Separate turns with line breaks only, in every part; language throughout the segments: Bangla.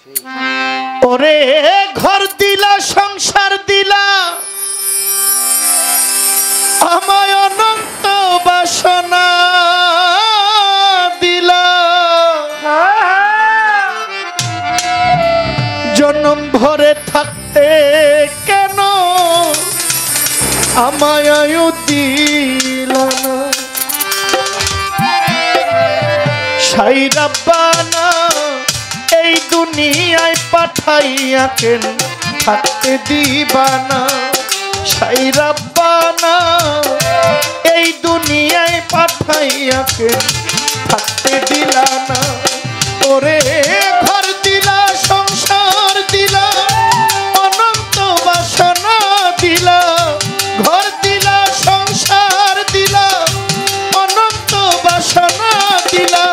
ওরে ঘর দিলা সংসার দিলা আমায় অনন্ত বাসনা দিলা জন্ম ভরে থাকতে কেন আমায় আয়ু দিলা না সাই রাব্বানা এই দুনিয়ায় পাঠাইয়া কেন থাকতে দিবানা সাই রাব্বানা এই দুনিয়ায় পাঠাইয়া কেন থাকতে দিলা না ওরে ঘর দিলা সংসার দিলা অনন্ত বাসনা দিলা ঘর দিলা সংসার দিলা অনন্ত বাসনা দিলা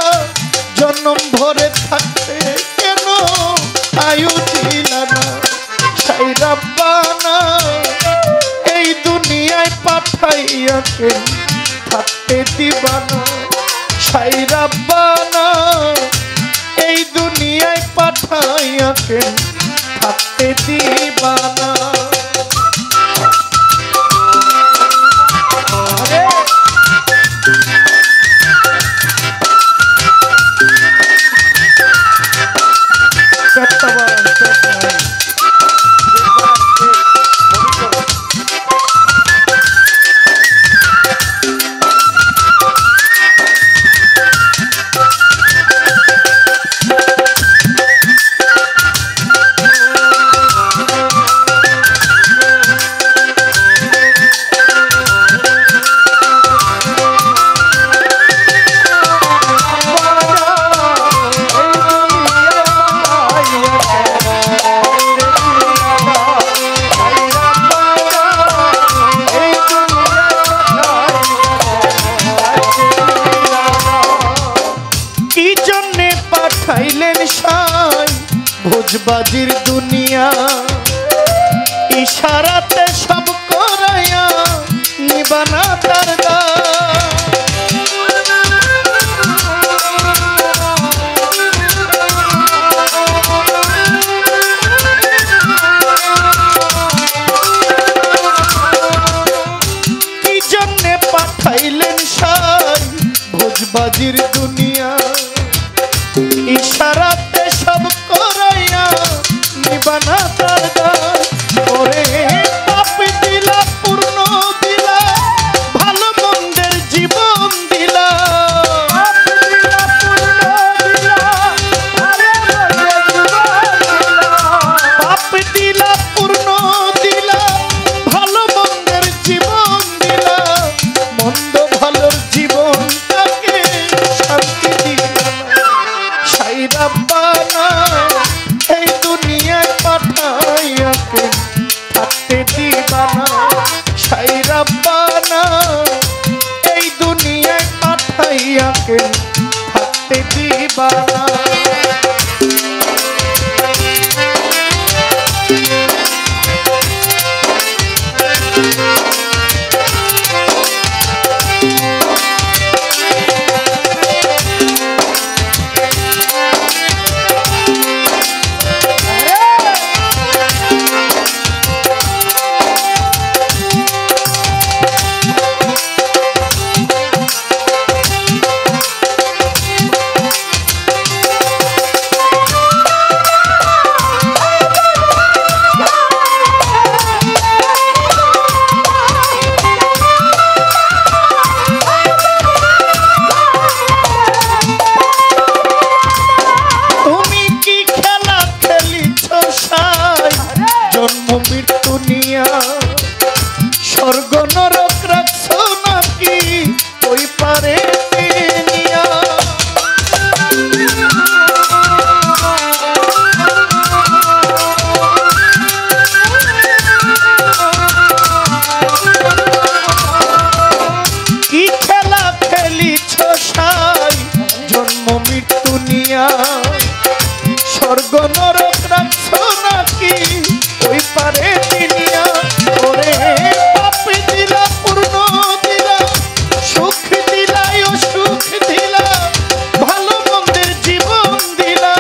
জন্ম ভরে থাকতে কেন আয়ু দিলা না সাই রাব্বানা এই দুনিয়ায় পাঠাইয়া কেন থাকতে দিবানা সাই রাব্বানা এই দুনিয়ায় পাঠাইয়া কেন থাকতে দিবানা ভোজবাজির দুনিয়া ইশারাতে সব করাইয়া নিবানা তার কি জন্যে পাঠাইলেন সাই ভোজবাজির দুনিয়া ইশারাতে সব করাইয়া নিবানা তার ওরে পাপ দিলা পূর্ণ দিলা ভালো মন্দের জীবন দিলা পাপ দিলা পূর্ণ দিলা ভালো মন্দের জীবন দিলা মন্দ ভালোর জীবনটাকে শান্তি দিলা সাই রাব্বানা এই দুনিয়ায় পাঠাইয়া কেন থাকতে দিবানা সাই রাব্বানা এই দুনিয়ায় পাঠাইয়া কেন থাকতে দিবানা স্বর্গ নরক রাখছো নাকি ওই পারে নিয়া কি খেলা খেলিছ সাই জন্ম মৃত্যু নিয়া স্বর্গ নরক রাখছো নাকি ওই পারে নিয়া ওরে পাপ দিলা পূর্ণ দিলা সুখ দিলা সুখ দিলা ভালো মন্দের জীবন দিলা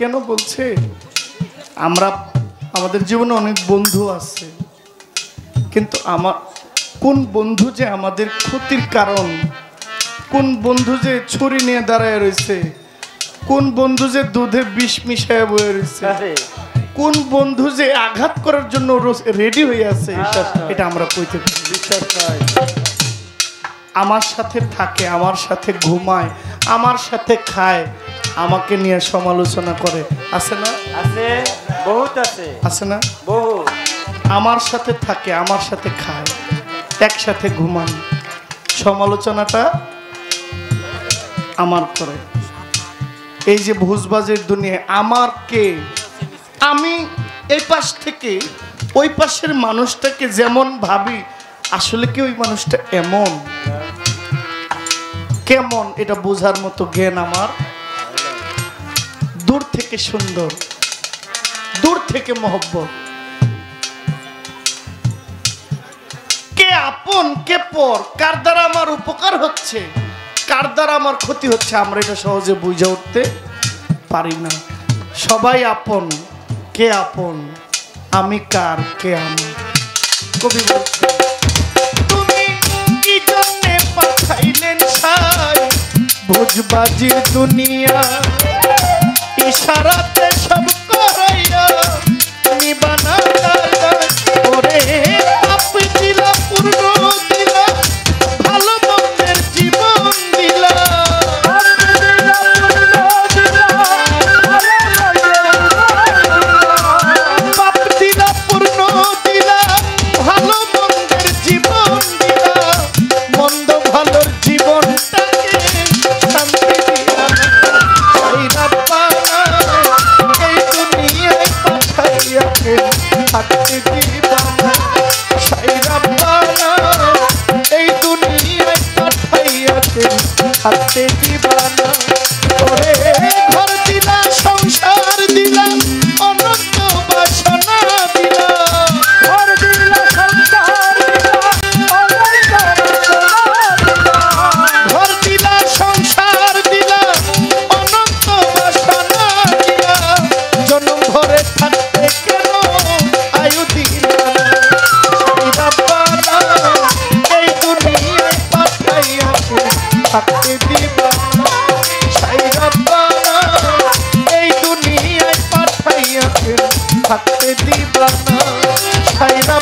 কেন বলছে? আমাদের জীবনে অনেক বন্ধু আছে, কিন্তু কোন বন্ধু যে আমাদের ক্ষতির কারণ, কোন বন্ধু যে ছুরি নিয়ে দাঁড়ায় রয়েছে, কোন বন্ধু যে দুধে বিষ মিশায় বয়ে রয়েছে, কোন বন্ধু যে আঘাত করার জন্য রেডি হয়ে আছে, এটা আমরা কইতে পারি। আমার সাথে থাকে, আমার সাথে ঘুমায়, আমার সাথে খায়, আমাকে নিয়ে সমালোচনা করে, আছে না?
আছে, বহুত আছে।
আছে না?
বহু।
আমার সাথে থাকে, আমার সাথে খায়, একসাথে ঘুমান, সমালোচনাটা আমার করে। এই যে ভুজবাজের দুনিয়া, আমার কে, আমি এই পাশ থেকে ওই পাশের মানুষটাকে যেমন ভাবি, আসলে কি ওই মানুষটা এমন কেমন, এটা বোঝার মতো জ্ঞান আমার। দূর থেকে সুন্দর, দূর থেকে মহব্বত, কে আপন কে পর, কার দ্বারা আমার উপকার হচ্ছে, কার দ্বারা আমার ক্ষতি হচ্ছে, আমরা এটা সহজে বুঝে উঠতে পারি না। সবাই আপন, কে আপন, আমি কার, কে আমি। কবি বলছে, তুমি কি জন্যে পাঠাইলেন সাই ভোজবাজির দুনিয়া, ইশারাতে সব করাইয়া নিবানা ওরে, আপনি দিলা পূর্ণ দিলা, ভালো মন্দের জীবন দিলা, পাপ দিলা পূর্ণ দিলা, ভালো মন্দের জীবন দিলা, মন্দ ভালোর জীবনটাকে শান্তি দিলা, সাইরা পানা এই দুনিয়ায় পাঠাইয়াকে থাকতে দিবা না, সাইরা পানা এই দুনিয়ায় পাঠাইয়াকে থাকতে দিবা না। ওরে ঘর দিলা, সংসার দিলা, অনন্ত বাসনা দিলা, ঘর দিলা, সংসার দিলা, ঘর দিলা, সংসার দিলা, অনন্ত বাসনা দিলা, জন্ম ভরে থাকতে কেন আয়ু দিলা, সাইরা পানা এই দুনিয়ায় পাঠাইয়াকে থাকতে দিবা না, সাইরা পানা এই দুনিয়ায় পাঠাইয়াকে থাকতে দিবা না, সাইরা